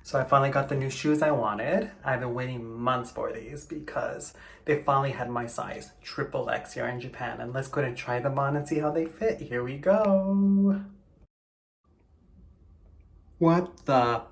So I finally got the new shoes I wanted. I've been waiting months for these because they finally had my size, triple X here in Japan. And let's go ahead and try them on and see how they fit. Here we go. What the?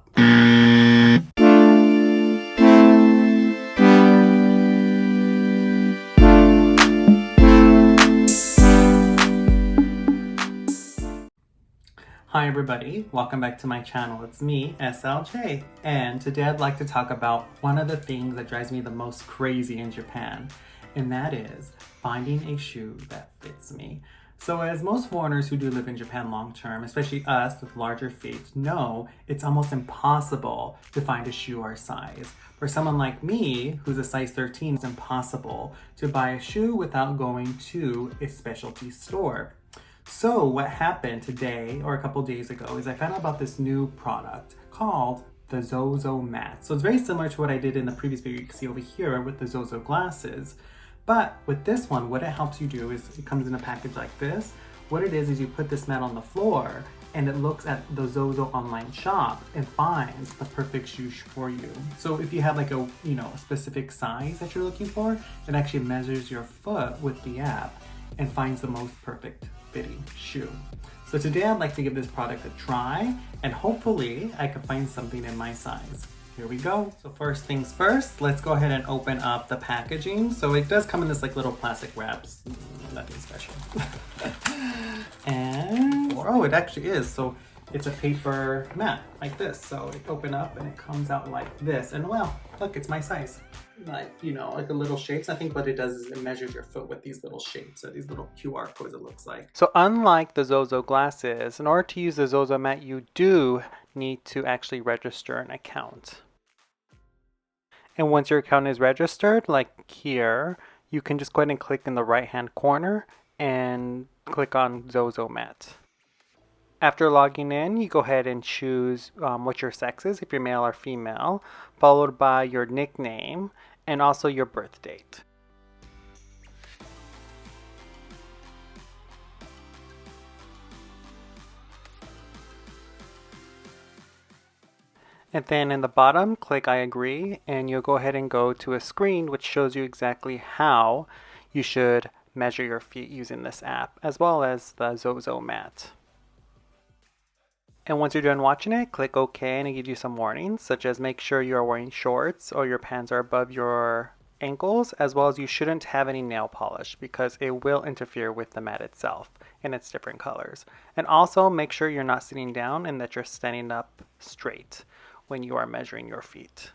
Hi everybody, welcome back to my channel. It's me, SLJ, and today I'd like to talk about one of the things that drives me the most crazy in Japan, and that is finding a shoe that fits me. So as most foreigners who do live in Japan long term, especially us with larger feet, know it's almost impossible to find a shoe our size. For someone like me, who's a size 13, it's impossible to buy a shoe without going to a specialty store. So what happened today or a couple days ago is I found out about this new product called the Zozo Mat. So it's very similar to what I did in the previous video you can see over here with the Zozo glasses. But with this one, what it helps you do is it comes in a package like this. What it is you put this mat on the floor and it looks at the Zozo online shop and finds the perfect shoe for you. So if you have like a specific size that you're looking for, it actually measures your foot with the app and finds the most perfect fitting shoe. So today I'd like to give this product a try and hopefully I can find something in my size. Here we go. So first things first, let's go ahead and open up the packaging. So it does come in this like little plastic wraps, nothing special. And, oh, it actually is. So it's a paper mat like this. So it open up and it comes out like this. And well, look, it's my size. Like a little shapes. I think what it does is it measures your foot with these little shapes, or these little QR codes it looks like. So unlike the Zozo glasses, in order to use the Zozo mat, you do need to actually register an account. And once your account is registered, like here, you can just go ahead and click in the right hand corner and click on Zozo Mat. After logging in, you go ahead and choose what your sex is, if you're male or female, followed by your nickname and also your birth date. And then in the bottom, click I agree, and you'll go ahead and go to a screen which shows you exactly how you should measure your feet using this app, as well as the Zozo Mat. And once you're done watching it, click OK and it gives you some warnings, such as make sure you're wearing shorts or your pants are above your ankles, as well as you shouldn't have any nail polish because it will interfere with the mat itself in its different colors. And also make sure you're not sitting down and that you're standing up straight when you are measuring your feet.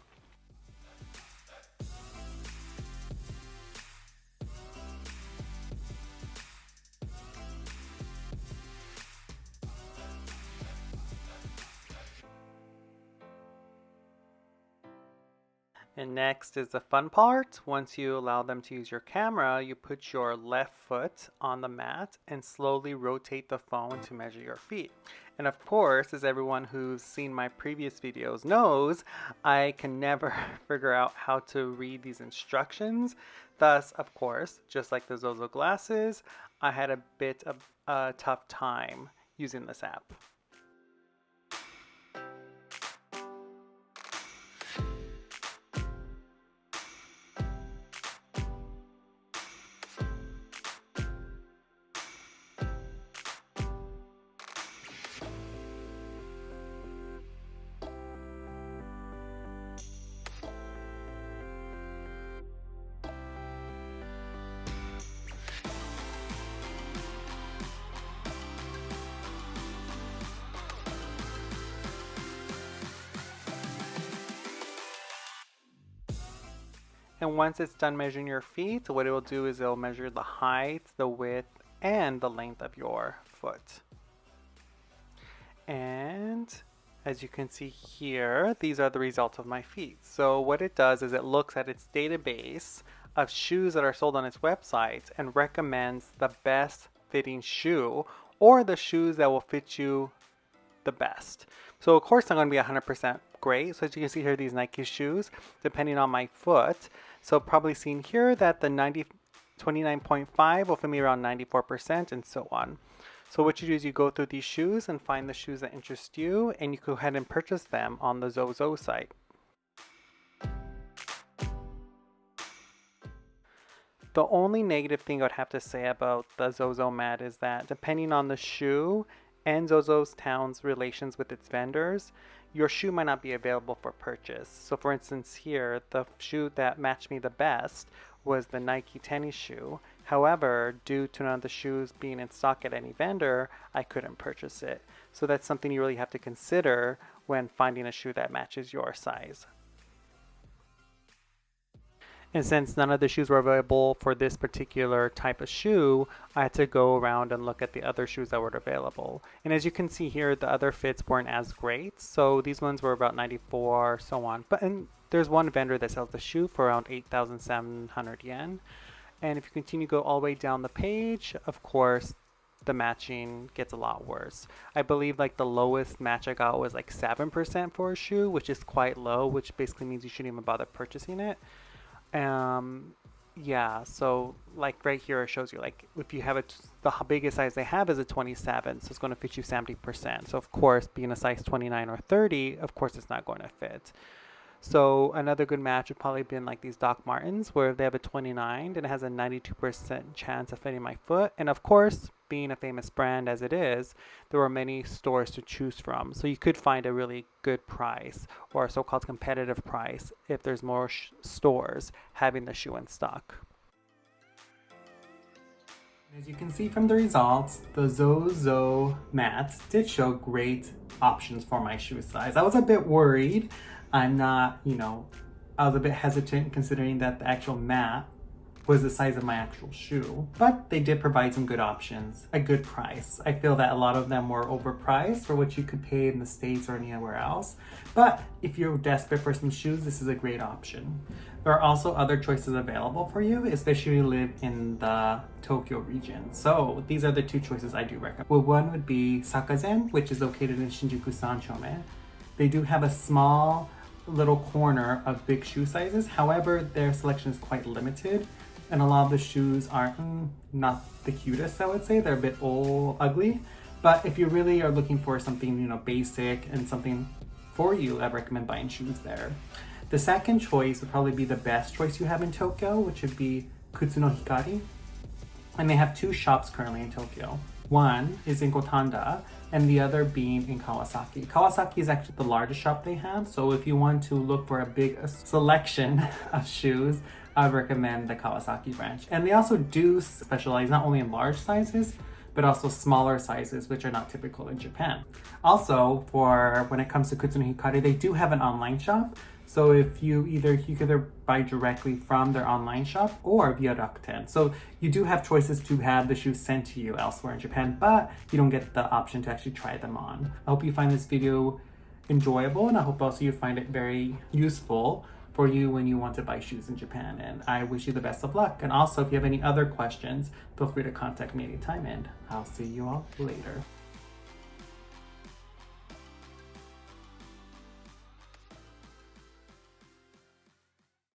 And next is the fun part. Once you allow them to use your camera, you put your left foot on the mat and slowly rotate the phone to measure your feet. And of course, as everyone who's seen my previous videos knows, I can never figure out how to read these instructions. Thus, of course, just like the Zozo glasses, I had a bit of a tough time using this app. And once it's done measuring your feet, what it will do is it'll measure the height, the width, and the length of your foot. And as you can see here, these are the results of my feet. So what it does is it looks at its database of shoes that are sold on its website and recommends the best fitting shoe or the shoes that will fit you the best. So of course I'm going to be 100% great. So as you can see here, these Nike shoes, depending on my foot. So probably seen here that the 29.5 will fit me around 94% and so on. So what you do is you go through these shoes and find the shoes that interest you, and you go ahead and purchase them on the Zozo site. The only negative thing I'd have to say about the Zozo Mat is that depending on the shoe and Zozo's town's relations with its vendors, your shoe might not be available for purchase. So for instance here, the shoe that matched me the best was the Nike tennis shoe. However, due to none of the shoes being in stock at any vendor, I couldn't purchase it. So that's something you really have to consider when finding a shoe that matches your size. And since none of the shoes were available for this particular type of shoe, I had to go around and look at the other shoes that were available. And as you can see here, the other fits weren't as great. So these ones were about 94, so on. And there's one vendor that sells the shoe for around 8,700 yen. And if you continue to go all the way down the page, of course, the matching gets a lot worse. I believe like the lowest match I got was like 7% for a shoe, which is quite low, which basically means you shouldn't even bother purchasing it. Yeah, so like right here it shows you like if you have the biggest size they have is a 27, so it's going to fit you 70%. So of course, being a size 29 or 30, of course it's not going to fit. So another good match would probably been like these Doc Martens, where they have a 29 and it has a 92% chance of fitting my foot. And of course, being a famous brand as it is, there were many stores to choose from. So you could find a really good price or a so-called competitive price if there's more stores having the shoe in stock. As you can see from the results, the Zozo Mat did show great options for my shoe size. I was a bit worried. I'm not, I was a bit hesitant considering that the actual mat was the size of my actual shoe, but they did provide some good options, a good price. I feel that a lot of them were overpriced for what you could pay in the States or anywhere else, but if you're desperate for some shoes, this is a great option. There are also other choices available for you, especially if you live in the Tokyo region. So these are the two choices I do recommend. Well, one would be Sakazen, which is located in Shinjuku Sanchome. They do have a small little corner of big shoe sizes. However, their selection is quite limited, and a lot of the shoes are not the cutest, I would say. They're a bit ugly. But if you really are looking for something, basic and something for you, I recommend buying shoes there. The second choice would probably be the best choice you have in Tokyo, which would be Kutsu no Hikari. And they have two shops currently in Tokyo. One is in Gotanda, and the other being in Kawasaki. Kawasaki is actually the largest shop they have, so if you want to look for a big selection of shoes, I recommend the Kawasaki branch. And they also do specialize not only in large sizes, but also smaller sizes, which are not typical in Japan. Also, for when it comes to Kutsu no Hikari, they do have an online shop. So if you can either buy directly from their online shop or via Rakuten. So you do have choices to have the shoes sent to you elsewhere in Japan, but you don't get the option to actually try them on. I hope you find this video enjoyable, and I hope also you find it very useful for you when you want to buy shoes in Japan. And I wish you the best of luck. And also, if you have any other questions, feel free to contact me anytime, and I'll see you all later.